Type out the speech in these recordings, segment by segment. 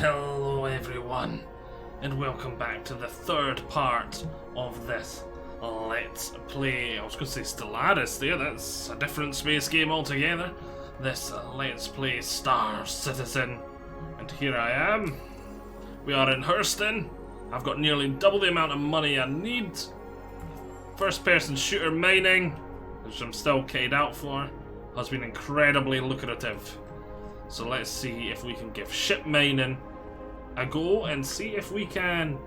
hello everyone, and welcome back to the third part of this Let's Play. I was going to say Stellaris there, that's a different space game altogether. This Let's Play Star Citizen. And here I am. We are in Hurston. I've got nearly double the amount of money I need. First person shooter mining, which I'm still keyed out for, has been incredibly lucrative. So let's see if we can give ship mining a go and see if we can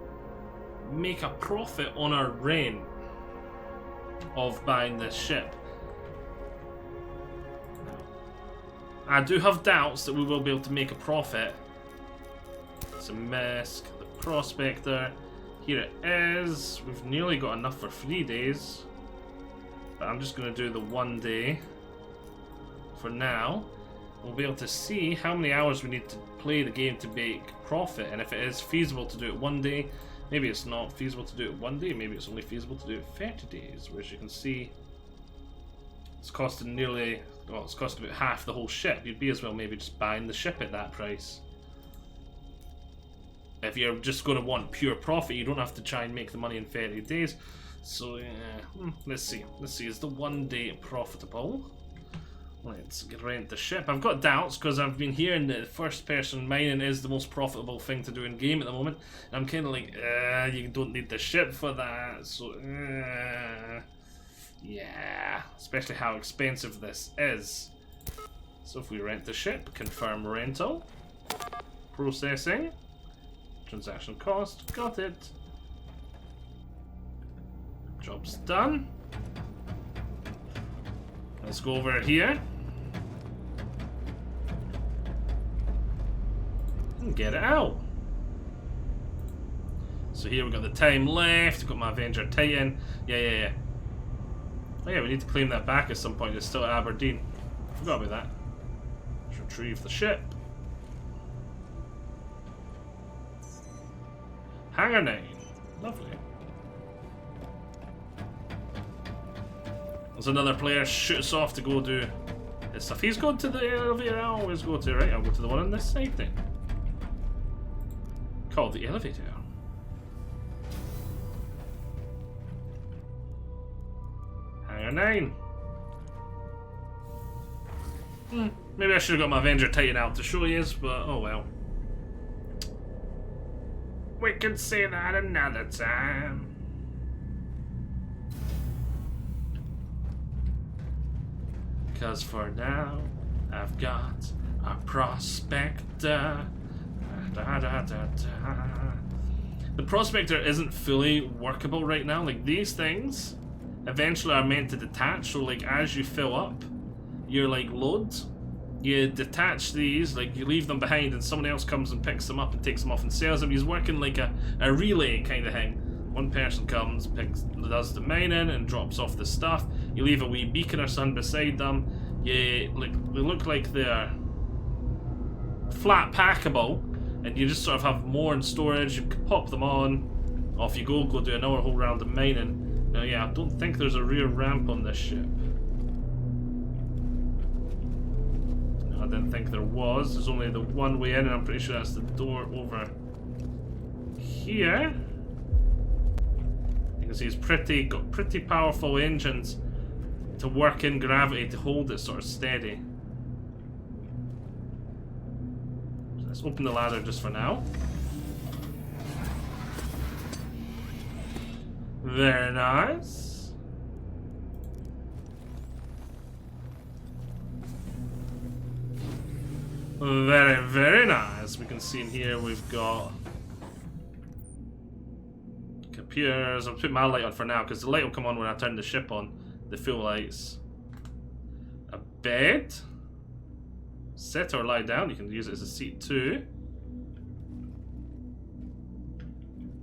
make a profit on our reign of buying this ship. I do have doubts that we will be able to make a profit. It's a Mesk, the Prospector. Here it is. We've nearly got enough for 3 days. But I'm just going to do the 1 day for now. We'll be able to see how many hours we need to play the game to make profit, and if it is feasible to do it 1 day. Maybe it's not feasible to do it 1 day, maybe it's only feasible to do it 30 days, whereas you can see it's costing nearly, well, it's costing about half the whole ship. You'd be as well maybe just buying the ship at that price. If you're just going to want pure profit, you don't have to try and make the money in 30 days. So yeah, let's see, is the 1 day profitable? Let's rent the ship. I've got doubts because I've been hearing that first person mining is the most profitable thing to do in game at the moment. And I'm kind of like, you don't need the ship for that. So, yeah, especially how expensive this is. So if we rent the ship, confirm rental, processing, transaction cost, got it. Job's done. Let's go over here. And get it out. So here we've got the time left, we've got my Avenger Titan. Yeah. Oh yeah, we need to claim that back at some point. It's still at Aberdeen. Forgot about that. Let's retrieve the ship. Hangar 9. Lovely. There's another player shoots off to go do his stuff. He's going to the elevator I always go to, right? I'll go to the one on this side then. Called the elevator. Hangar 9. Maybe I should have got my Avenger Titan out to show you, but oh well. We can say that another time. Because for now, I've got a Prospector. The Prospector isn't fully workable right now. Like, these things eventually are meant to detach. So, like, as you fill up your, like, loads, you detach these, like, you leave them behind and someone else comes and picks them up and takes them off and sells them. He's working like a relay kind of thing. One person comes, does the mining and drops off the stuff. You leave a wee beacon or something beside them. They look like they're flat packable, and you just sort of have more in storage. You can pop them on, off you go do another whole round of mining. Now yeah, I don't think there's a rear ramp on this ship. No, I didn't think there was. There's only the one way in, and I'm pretty sure that's the door over here. You can see it's got pretty powerful engines to work in gravity to hold it sort of steady. So let's open the ladder just for now. Very nice. Very, very nice. We can see in here we've got computers. I'll put my light on for now because the light will come on when I turn the ship on. The full lights. A bed. Sit or lie down. You can use it as a seat too.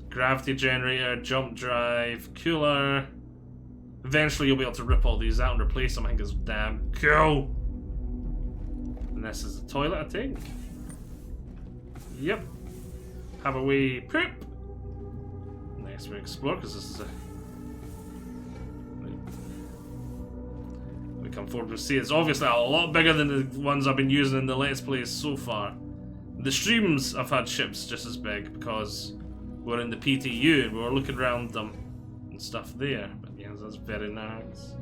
Gravity generator, jump drive, cooler. Eventually you'll be able to rip all these out and replace them. I think it's damn cool. And this is the toilet, I think. Yep. Have a wee poop. Next we explore because this is a... We come forward and see it's obviously a lot bigger than the ones I've been using in the Let's Plays so far. The streams I've had ships just as big because we're in the PTU and we were looking around them and stuff there. But yeah, that's very nice.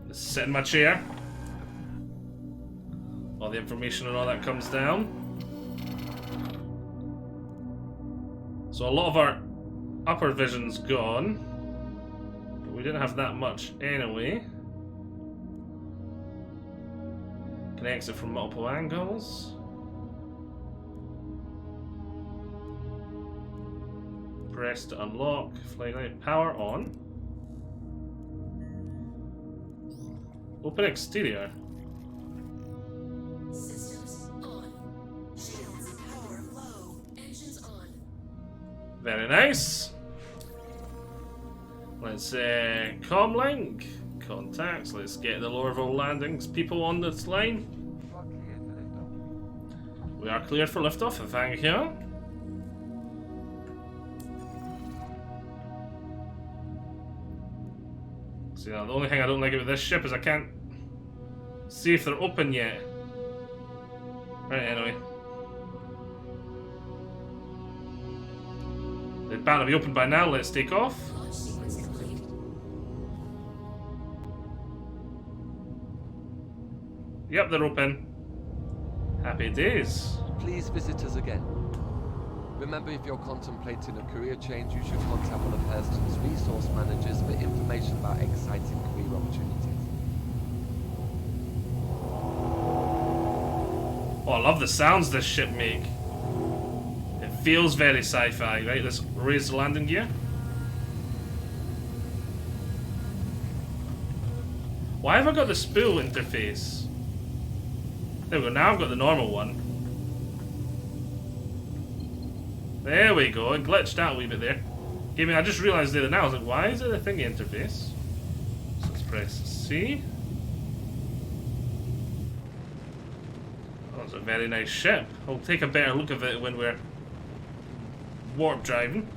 Just sit in my chair. All the information and all that comes down. So a lot of our upper vision's gone. But we didn't have that much anyway. Can exit from multiple angles. Press to unlock. Flight light power on. Open exterior. Systems on. Shields power low. Engines on. Very nice. Let's comlink. Contacts. Let's get the Lorville landings people on this line. We are cleared for liftoff, thank you. See, now the only thing I don't like about this ship is I can't see if they're open yet. Right, anyway. They'd better be open by now, let's take off. Launch sequence complete. Yep, they're open. Happy days. Please visit us again. Remember, if you're contemplating a career change, you should contact one of Hurston's resource managers for information about exciting career opportunities. Oh, I love the sounds this ship make. It feels very sci-fi, right? Let's raise the landing gear. Why have I got the spool interface? There we go, now I've got the normal one. There we go, it glitched out a wee bit there. I just realised there now, I was like, why is it a thingy interface? So let's press C. Oh, it's a very nice ship. I'll take a better look at it when we're warp driving.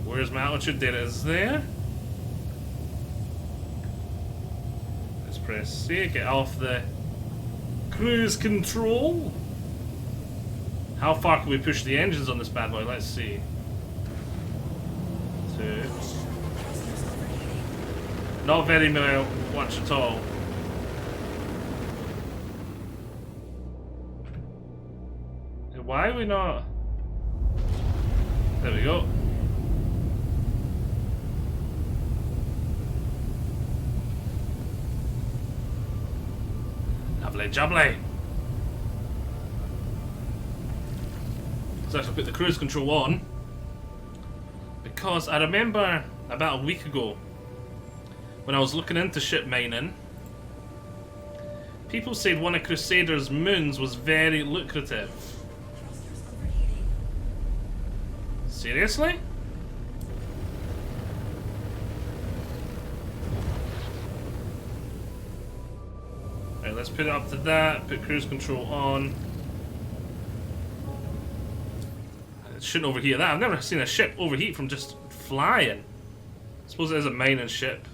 Where's my altitude? There it is there. Let's press C, get off the cruise control. How far can we push the engines on this bad boy? Let's see. 2. Not very much at all. Why are we not? There we go. Lovely jubbly. So I should put the cruise control on because I remember about a week ago when I was looking into ship mining, people said one of Crusader's moons was very lucrative. Seriously? Right, let's put it up to that, put cruise control on. It shouldn't overheat that. I've never seen a ship overheat from just flying. I suppose it is a mining ship.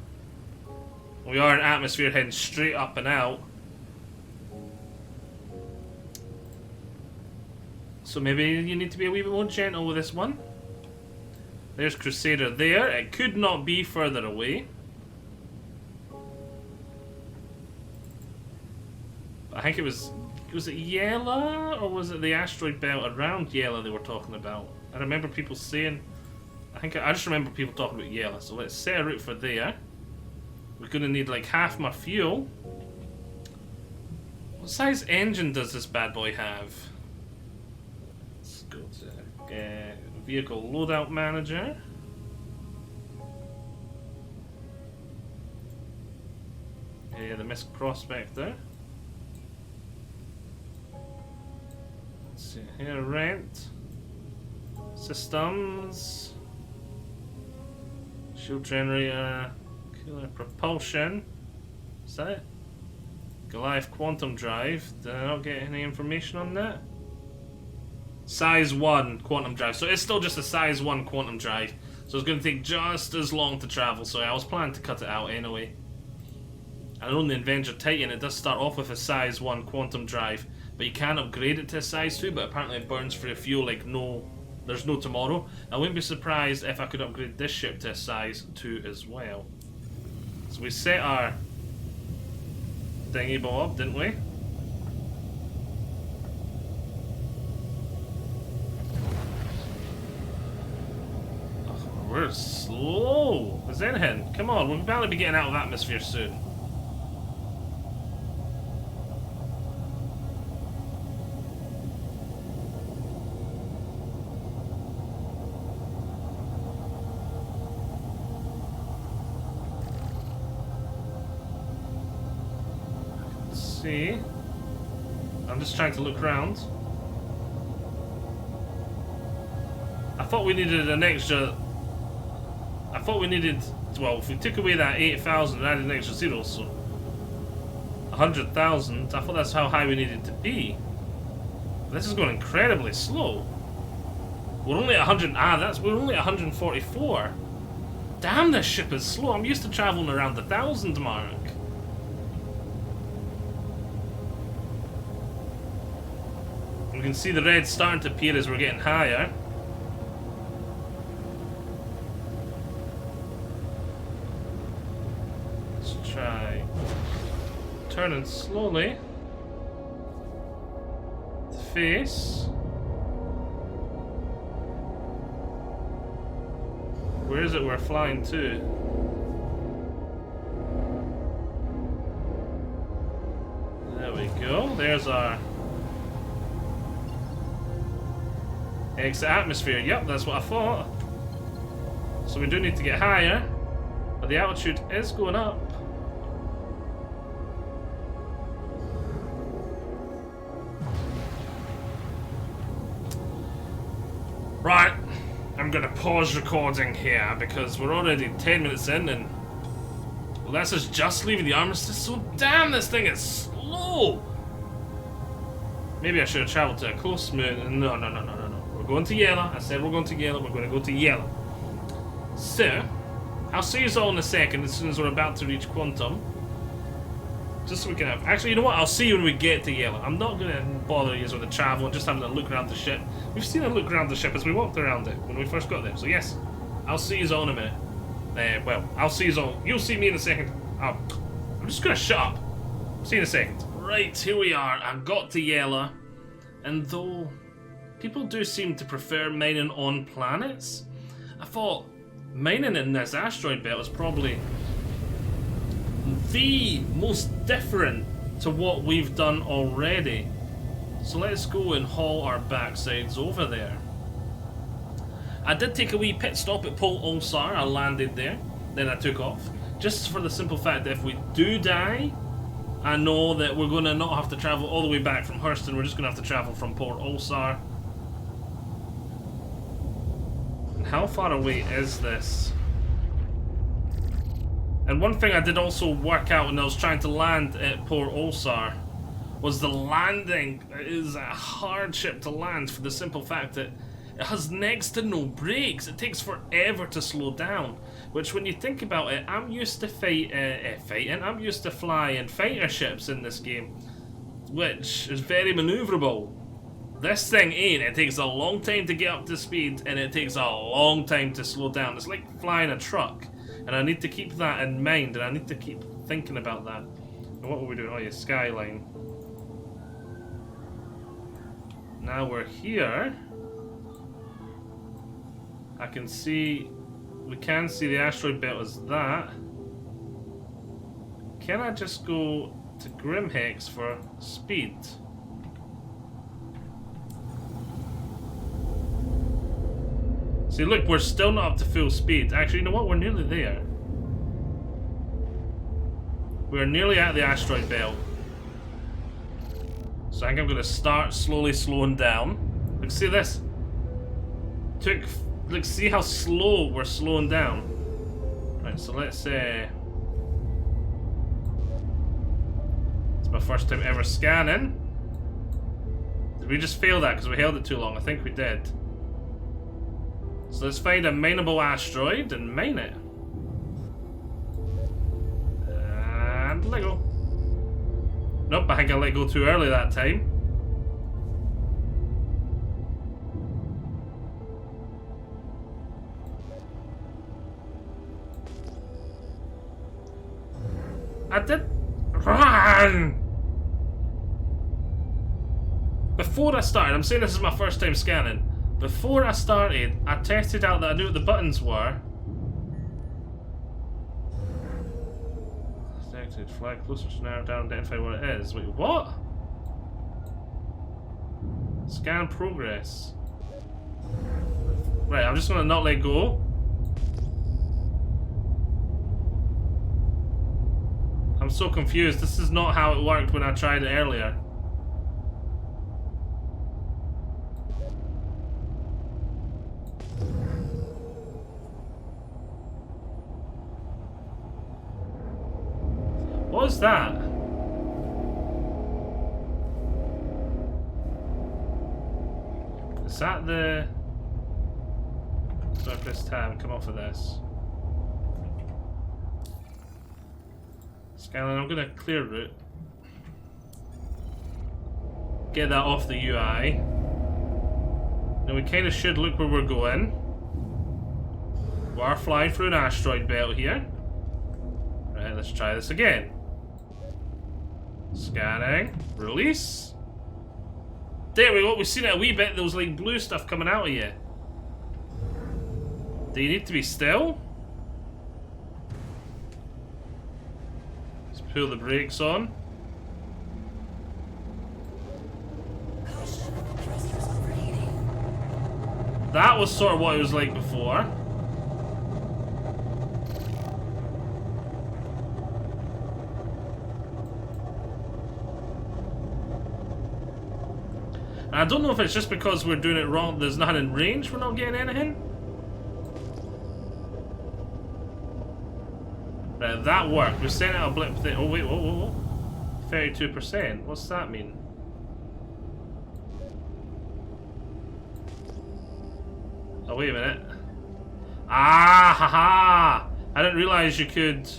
We are in atmosphere heading straight up and out. So maybe you need to be a wee bit more gentle with this one. There's Crusader there. It could not be further away. I think it was it Yela, or was it the asteroid belt around Yela they were talking about? I remember people saying, I just remember people talking about Yela. So let's set a route for there. We're gonna need like half my fuel. What size engine does this bad boy have? Let's go to vehicle loadout manager. Yeah, the Mist Prospector. Let's see here, rent. Systems. Shield generator. Killer propulsion. Is that it? Goliath quantum drive. Did I not get any information on that? Size 1 quantum drive. So it's still just a size 1 quantum drive. So it's going to take just as long to travel, so I was planning to cut it out anyway. And I know in the Avenger Titan it does start off with a size 1 quantum drive, but you can upgrade it to a size 2, but apparently it burns through fuel like there's no tomorrow. I wouldn't be surprised if I could upgrade this ship to a size 2 as well. So we set our thingy bob, didn't we? Oh, we're slow as anything. Come on, we'll probably be getting out of atmosphere soon. See, I'm just trying to look around. I thought we needed an extra. I thought we needed. Well, if we took away that 8,000 and added an extra zero, so 100,000. I thought that's how high we needed to be. This is going incredibly slow. We're only at 100. We're only at 144. Damn, this ship is slow. I'm used to traveling around the 1,000 mark. You can see the red starting to appear as we're getting higher. Let's try turning slowly. The face. Where is it we're flying to? There we go. There's our exit atmosphere. Yep, that's what I thought. So we do need to get higher, but the altitude is going up. Right, I'm gonna pause recording here because we're already 10 minutes in and this is just leaving the armistice, so damn, this thing is slow. Maybe I should have traveled to a close moon. No. We're going to yellow. I said we're going to yellow. We're going to go to yellow. So, I'll see you all in a second as soon as we're about to reach quantum. Just so we can have... Actually, you know what? I'll see you when we get to yellow. I'm not going to bother you with the travel and just having a look around the ship. We've seen a look around the ship as we walked around it when we first got there. So yes, I'll see you all in a minute. Well, I'll see you all. You'll see me in a second. I'm just going to shut up. See you in a second. Right, here we are. I got to yellow. And though people do seem to prefer mining on planets, I thought mining in this asteroid belt is probably the most different to what we've done already. So let's go and haul our backsides over there. I did take a wee pit stop at Port Ulsar. I landed there, then I took off. Just for the simple fact that if we do die, I know that we're going to not have to travel all the way back from Hurston. We're just going to have to travel from Port Ulsar. And how far away is this? And one thing I did also work out when I was trying to land at Port Ulsar was the landing is a hardship to land for the simple fact that it has next to no brakes. It takes forever to slow down. Which, when you think about it, I'm used to fighting. I'm used to flying fighter ships in this game, which is very maneuverable. This thing ain't. It takes a long time to get up to speed, and it takes a long time to slow down. It's like flying a truck, and I need to keep that in mind, and I need to keep thinking about that. And what were we doing? Oh yeah, skyline. Now we're here. I can see... We can see the asteroid belt as that. Can I just go to Grimhex for speed? See, look, we're still not up to full speed. Actually, you know what? We're nearly there. We're nearly at the asteroid belt. So I think I'm going to start slowly slowing down. Look, see this? Look, see how slow we're slowing down. Right, so let's say... It's my first time ever scanning. Did we just fail that because we held it too long? I think we did. So let's find a mineable asteroid and mine it. And let go. Nope, I think I let go too early that time. I did run! Before I started, I'm saying this is my first time scanning. Before I started, I tested out that I knew what the buttons were. Detected, fly closer to narrow down, identify what it is. Wait, what? Scan progress. Right, I'm just gonna not let go. I'm so confused. This is not how it worked when I tried it earlier. What was that? Is that the... So I press tab and come off of this. Scanning, I'm gonna clear route. Get that off the UI. Now we kinda should look where we're going. We are flying through an asteroid belt here. Right, let's try this again. Scanning. Release. There we go, we've seen it a wee bit, there was like blue stuff coming out of you. Do you need to be still? Let's pull the brakes on. Caution, thrusters overheating. That was sort of what it was like before. And I don't know if it's just because we're doing it wrong, there's nothing in range, we're not getting anything. Right, that worked. We sent out a blip thing. Oh wait, whoa. 32%. What's that mean? Oh wait a minute. Ah, haha! I didn't realize you could.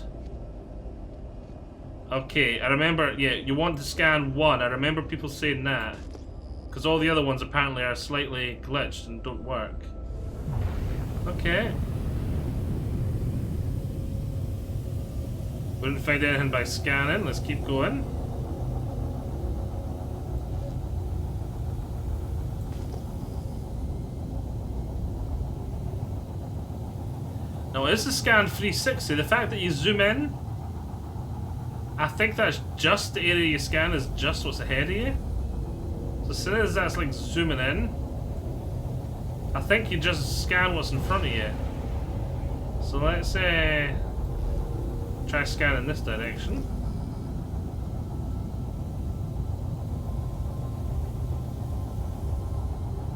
Okay, I remember. Yeah, you want to scan one. I remember people saying that. Because all the other ones apparently are slightly glitched and don't work. Okay. We didn't find anything by scanning. Let's keep going. Now, is the scan 360? The fact that you zoom in, I think that's just the area you scan is just what's ahead of you. So as soon as that's like zooming in, I think you just scan what's in front of you. So let's try scanning this direction.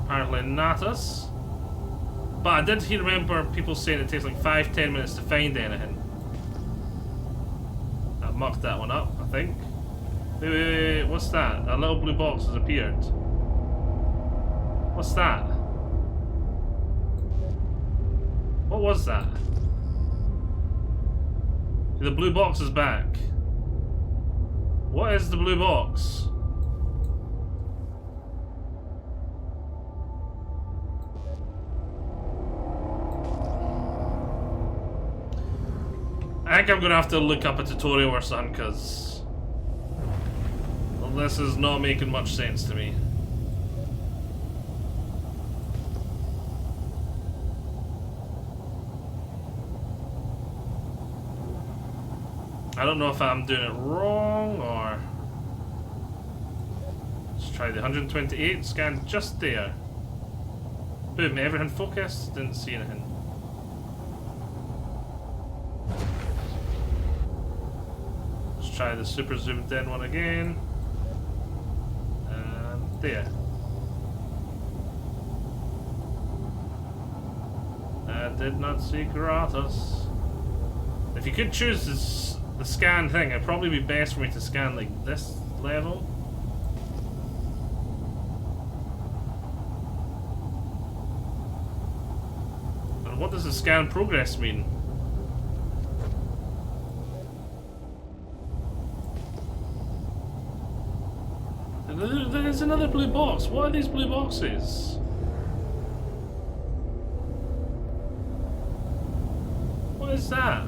Apparently not us. But I did remember people saying it takes like 5-10 minutes to find anything. I mucked that one up, I think. Wait, what's that? A little blue box has appeared. What's that? What was that? The blue box is back. What is the blue box? I think I'm gonna have to look up a tutorial or something, because this is not making much sense to me. I don't know if I'm doing it wrong or... Let's try the 128, scan just there. Boom, everything focused, didn't see anything. Let's try the super zoomed in one again. And there. I did not see Gratus. If you could choose the scan thing, it'd probably be best for me to scan like this level. What does the scan progress mean? There's another blue box. What are these blue boxes? What is that?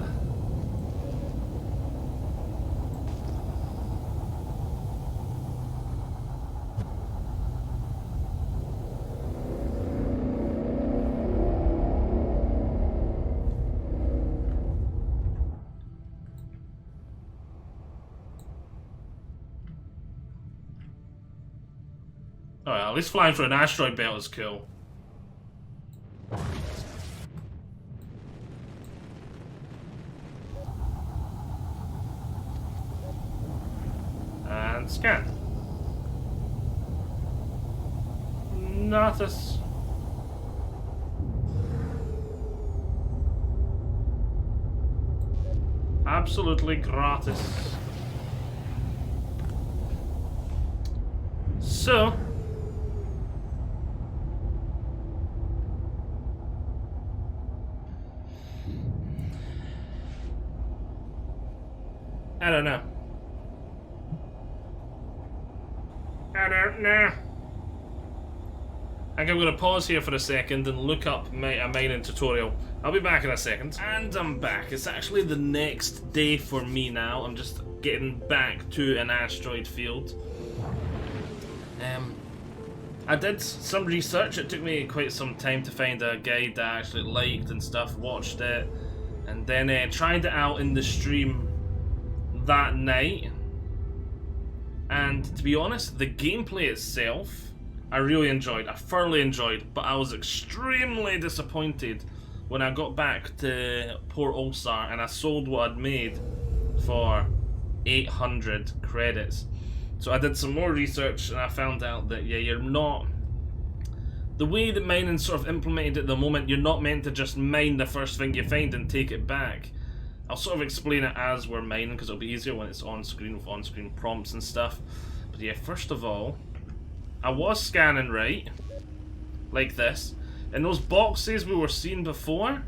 Oh, at least flying through an asteroid belt is cool. And scan. Nothing. Absolutely gratis. So. I don't know. I don't know. I think I'm going to pause here for a second and look up a mining tutorial. I'll be back in a second. And I'm back. It's actually the next day for me now. I'm just getting back to an asteroid field. I did some research. It took me quite some time to find a guide that I actually liked and stuff, watched it, and then tried it out in the stream that night. And to be honest, the gameplay itself I really enjoyed. I thoroughly enjoyed, but I was extremely disappointed when I got back to Port Ulsar and I sold what I'd made for 800 credits. So I did some more research and I found out that yeah, you're not, the way that mining's sort of implemented at the moment, you're not meant to just mine the first thing you find and take it back. I'll sort of explain it as we're mining because it'll be easier when it's on screen with on-screen prompts and stuff. But yeah, first of all, I was scanning right, like this, and those boxes we were seeing before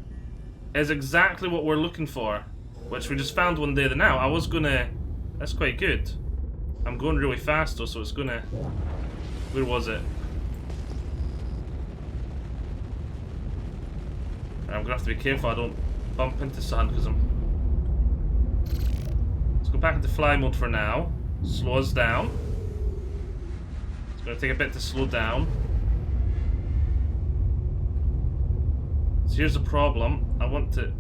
is exactly what we're looking for, which we just found one day. Now I was gonna, that's quite good. I'm going really fast though, so it's gonna, where was it? I'm gonna have to be careful I don't bump into something because let's go back into fly mode for now. Slow us down. It's gonna take a bit to slow down. So here's the problem. I want to,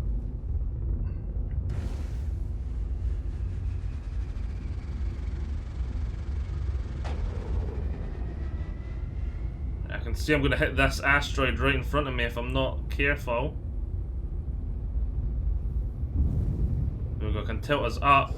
I can see I'm gonna hit this asteroid right in front of me if I'm not careful. There we go, can tilt us up.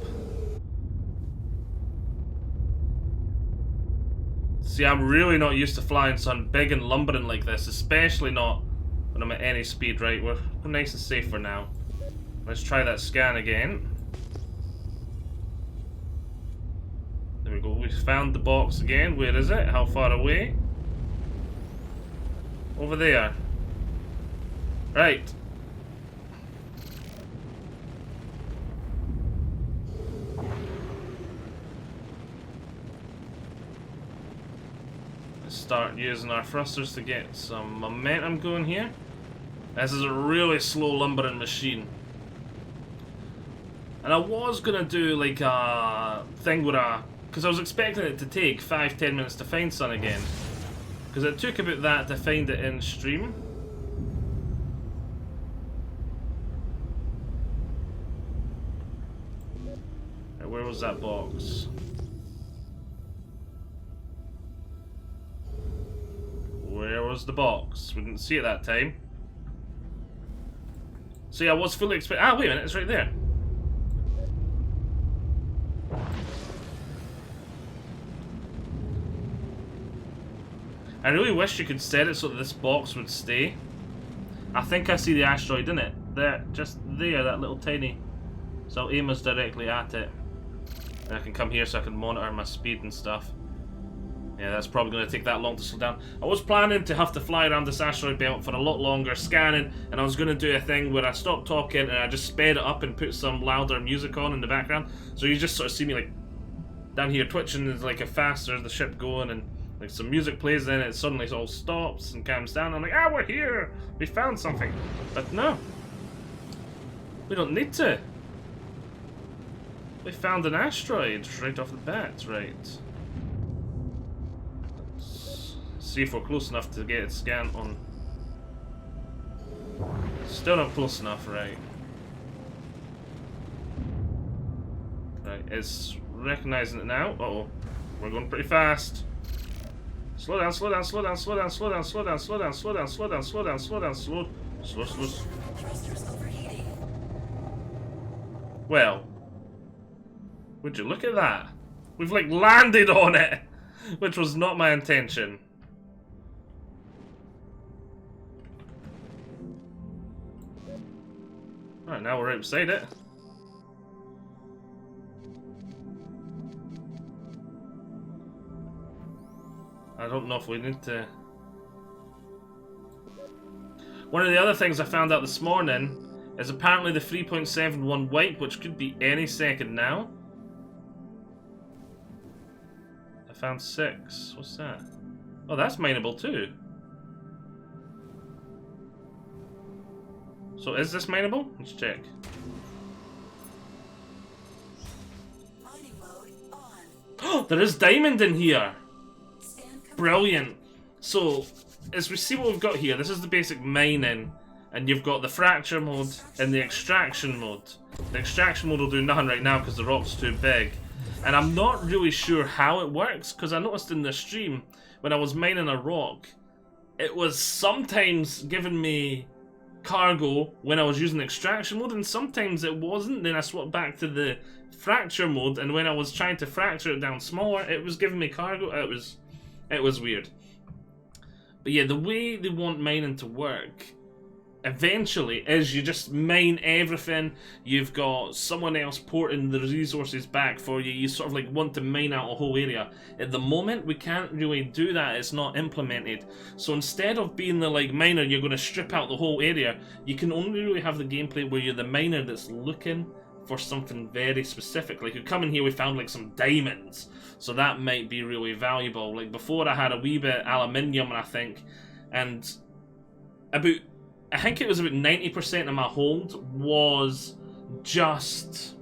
See, I'm really not used to flying something big and lumbering like this, especially not when I'm at any speed. Right, we're nice and safe for now. Let's try that scan again. There we go, we found the box again. Where is it? How far away? Over there. Right. Let's start using our thrusters to get some momentum going here. This is a really slow lumbering machine. And I was gonna do like a thing with a, because I was expecting it to take 5-10 minutes to find sun again. Because it took about that to find it in stream. Right, where was that box? Where was the box? We didn't see it that time. See, I was fully expecting. Ah, wait a minute, it's right there. I really wish you could set it so that this box would stay. I think I see the asteroid in it. There, just there, that little tiny. So I'll aim us directly at it. And I can come here so I can monitor my speed and stuff. Yeah, that's probably going to take that long to slow down. I was planning to have to fly around this asteroid belt for a lot longer scanning, and I was going to do a thing where I stopped talking and I just sped it up and put some louder music on in the background. So you just sort of see me like down here twitching as like a faster the ship going, and like some music plays, then it suddenly all stops and calms down. I'm like, ah, we're here! We found something. But no. We don't need to. We found an asteroid right off the bat, right? Let's see if we're close enough to get a scan on. Still not close enough, right? Right, it's recognizing it now. Uh-oh. We're going pretty fast. Slow down, slow down, slow down, slow down, slow down, slow down, slow down, slow down, slow down, slow down, slow down, slow, slow, slow. Thrusters overheating. Well, would you look at that? We've like landed on it, which was not my intention. Alright, now we're right beside it. I don't know if we need to... One of the other things I found out this morning is apparently the 3.71 wipe, which could be any second now. I found 6. What's that? Oh, that's mineable too. So is this mineable? Let's check. Mining mode on. Oh, there is diamond in here! Scan complete. Brilliant. So, as we see what we've got here, this is the basic mining, and you've got the fracture mode and the extraction mode. The extraction mode will do nothing right now because the rock's too big. And I'm not really sure how it works, because I noticed in the stream, when I was mining a rock, it was sometimes giving me cargo when I was using extraction mode, and sometimes it wasn't. Then I swapped back to the fracture mode, and when I was trying to fracture it down smaller, it was giving me cargo. It was weird. But yeah, the way they want mining to work eventually is you just mine everything. You've got someone else porting the resources back for you. You sort of like want to mine out a whole area. At the moment, we can't really do that. It's not implemented. So instead of being the like miner, you're going to strip out the whole area. You can only really have the gameplay where you're the miner that's looking for something very specific. Like, you come in here, we found like some diamonds, so that might be really valuable. Like before, I had a wee bit aluminium, I think, and I think it was about 90% of my hold was just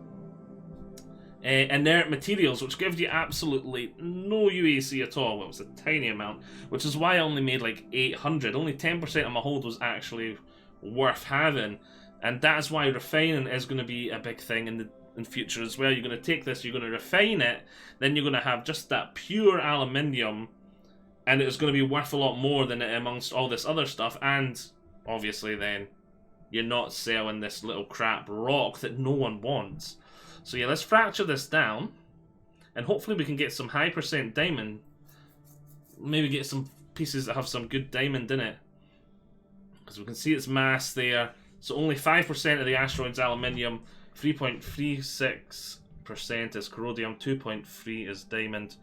inert materials, which gives you absolutely no UAC at all. It was a tiny amount, which is why I only made like 800. Only 10% of my hold was actually worth having, and that's why refining is going to be a big thing in future as well. You're going to take this, you're going to refine it, then you're going to have just that pure aluminium, and it's going to be worth a lot more than it amongst all this other stuff. And obviously then you're not selling this little crap rock that no one wants. So yeah, let's fracture this down, and hopefully we can get some high percent diamond. Maybe get some pieces that have some good diamond in it, because we can see its mass there. So only 5% of the asteroid's aluminium, 3.36% is corrodium, 2.3 is diamond.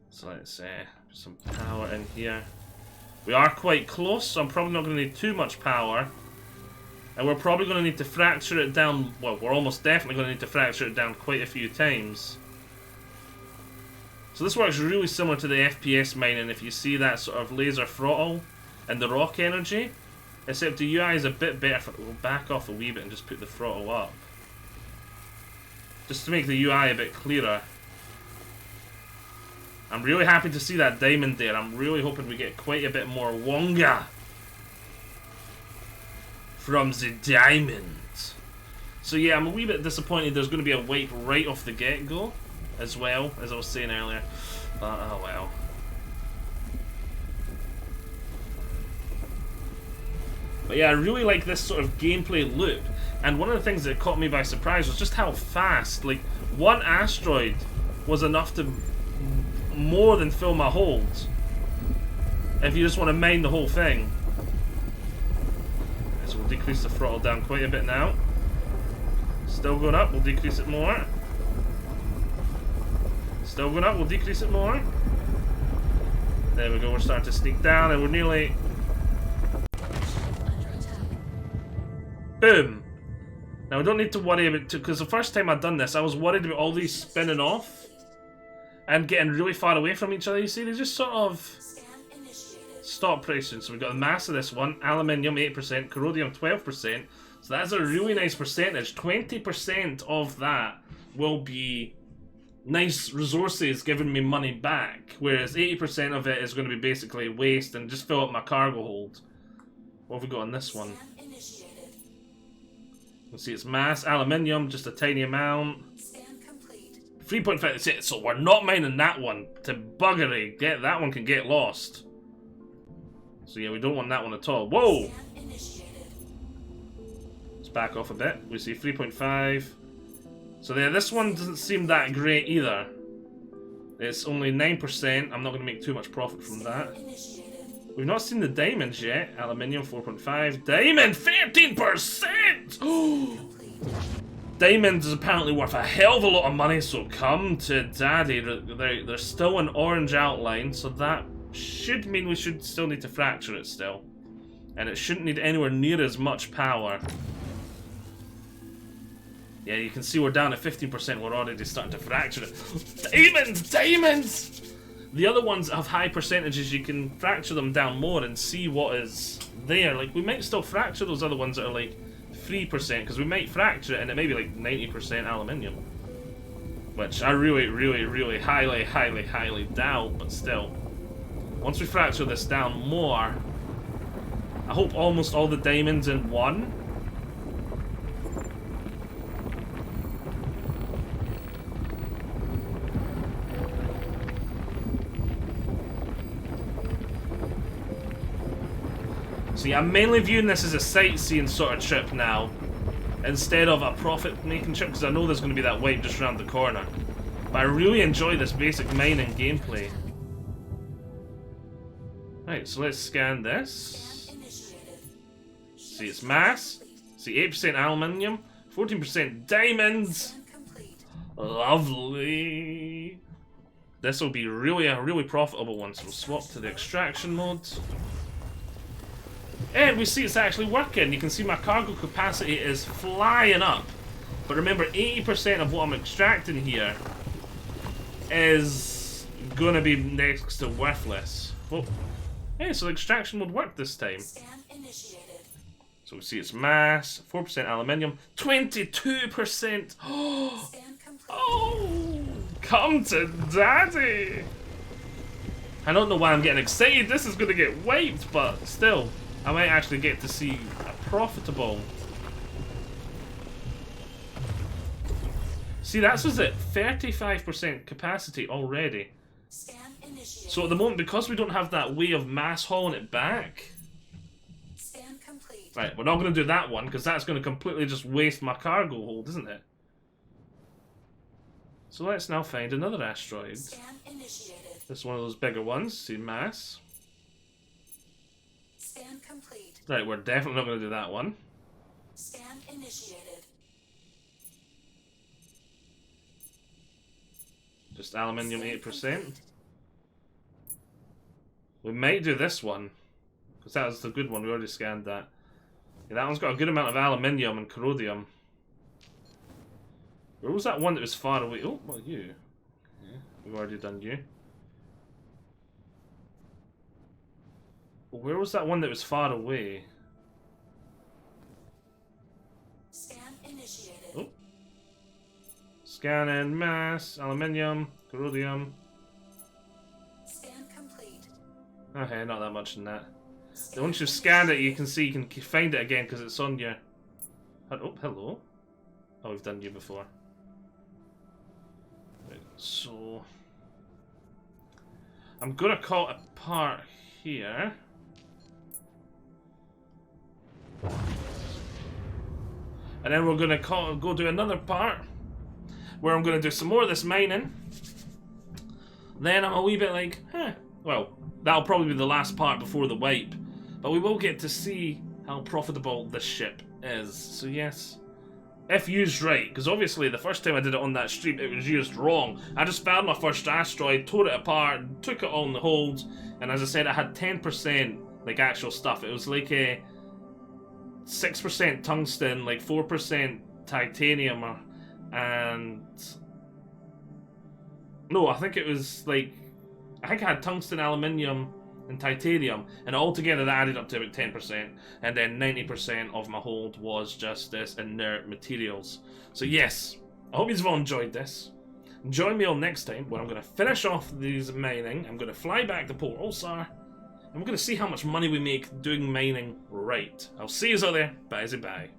So let's put some power in here. We are quite close, so I'm probably not going to need too much power. And we're probably going to need to fracture it down. Well, we're almost definitely going to need to fracture it down quite a few times. So this works really similar to the FPS mining, if you see that sort of laser throttle and the rock energy. Except the UI is a bit better. We'll back off a wee bit and just put the throttle up, just to make the UI a bit clearer. I'm really happy to see that diamond there. I'm really hoping we get quite a bit more Wonga from the diamond. So yeah, I'm a wee bit disappointed there's going to be a wipe right off the get-go, as well, as I was saying earlier. But oh well. But yeah, I really like this sort of gameplay loop. And one of the things that caught me by surprise was just how fast, like, one asteroid was enough to more than fill my hold, if you just want to mine the whole thing. So we'll decrease the throttle down quite a bit now. Still going up, we'll decrease it more. Still going up, we'll decrease it more. There we go, we're starting to sneak down and we're nearly... Boom! Now we don't need to worry about... Because the first time I'd done this, I was worried about all these spinning off and getting really far away from each other. You see, they just sort of stop pressing. So we've got the mass of this one, aluminium 8%, corrodium 12%. So that's a really nice percentage. 20% of that will be nice resources giving me money back, whereas 80% of it is going to be basically waste and just fill up my cargo hold. What have we got on this one? You can see it's mass, aluminium, just a tiny amount. 3.5, that's it. So we're not mining that one to buggery. That one can get lost. So yeah, we don't want that one at all. Whoa! Let's back off a bit. We see 3.5. So yeah, this one doesn't seem that great either. It's only 9%. I'm not going to make too much profit from that. We've not seen the diamonds yet. Aluminium 4.5. Diamond 13%! Oh! Diamonds is apparently worth a hell of a lot of money, so come to daddy. There's still an orange outline, so that should mean we should still need to fracture it still. And it shouldn't need anywhere near as much power. Yeah, you can see we're down at 15%, we're already starting to fracture it. Diamonds! Diamonds! The other ones have high percentages, you can fracture them down more and see what is there. Like, we might still fracture those other ones that are like 3%, because we might fracture it and it may be like 90% aluminium. Which I really, really, really highly, highly, highly doubt, but still. Once we fracture this down more, I hope almost all the diamonds in one. See, I'm mainly viewing this as a sightseeing sort of trip now, instead of a profit-making trip, because I know there's going to be that wipe just around the corner. But I really enjoy this basic mining gameplay. Right, so let's scan this. See, it's mass. See, 8% aluminium, 14% diamonds. Lovely. This will be really a really profitable one, so we'll swap to the extraction mode. And we see it's actually working. You can see my cargo capacity is flying up. But remember, 80% of what I'm extracting here is going to be next to worthless. Oh. Hey, so the extraction would work this time. So we see it's mass, 4% aluminium, 22%. Oh, come to daddy. I don't know why I'm getting excited. This is going to get wiped, but still. I might actually get to see a profitable. See, that's was it. 35% capacity already. So at the moment, because we don't have that way of mass hauling it back. Right, we're not going to do that one, because that's going to completely just waste my cargo hold, isn't it? So let's now find another asteroid. This is one of those bigger ones. See, mass. Right, we're definitely not going to do that one. Scan initiated. Just aluminium 8%. We might do this one, because that was the good one, we already scanned that. Yeah, that one's got a good amount of aluminium and corrodium. Where was that one that was far away? Oh, what are you? Yeah, we've already done you. Where was that one that was far away? Scan initiated. Oh. Scanning, mass, aluminium, corrodium. Scan complete. Okay, not that much in that. Once you've scanned it, you can see you can find it again because it's on your. Oh, hello. Oh, we've done you before. Right, so I'm gonna call it a part here. And then we're gonna go do another part where I'm gonna do some more of this mining. Then I'm a wee bit like, well, that'll probably be the last part before the wipe. But we will get to see how profitable this ship is. So yes, if used right, because obviously the first time I did it on that stream, it was used wrong. I just found my first asteroid, tore it apart, took it on the hold, and as I said, I had 10% like actual stuff. It was like a 6% tungsten, like 4% titanium, and no, I think it was like, I think I had tungsten, aluminium, and titanium, and altogether that added up to about 10%, and then 90% of my hold was just this inert materials. So yes, I hope you've all enjoyed this. Join me on next time, where I'm going to finish off these mining. I'm going to fly back to Port Ulsar, and we're going to see how much money we make doing mining right. I'll see you out there. Bye. Bye.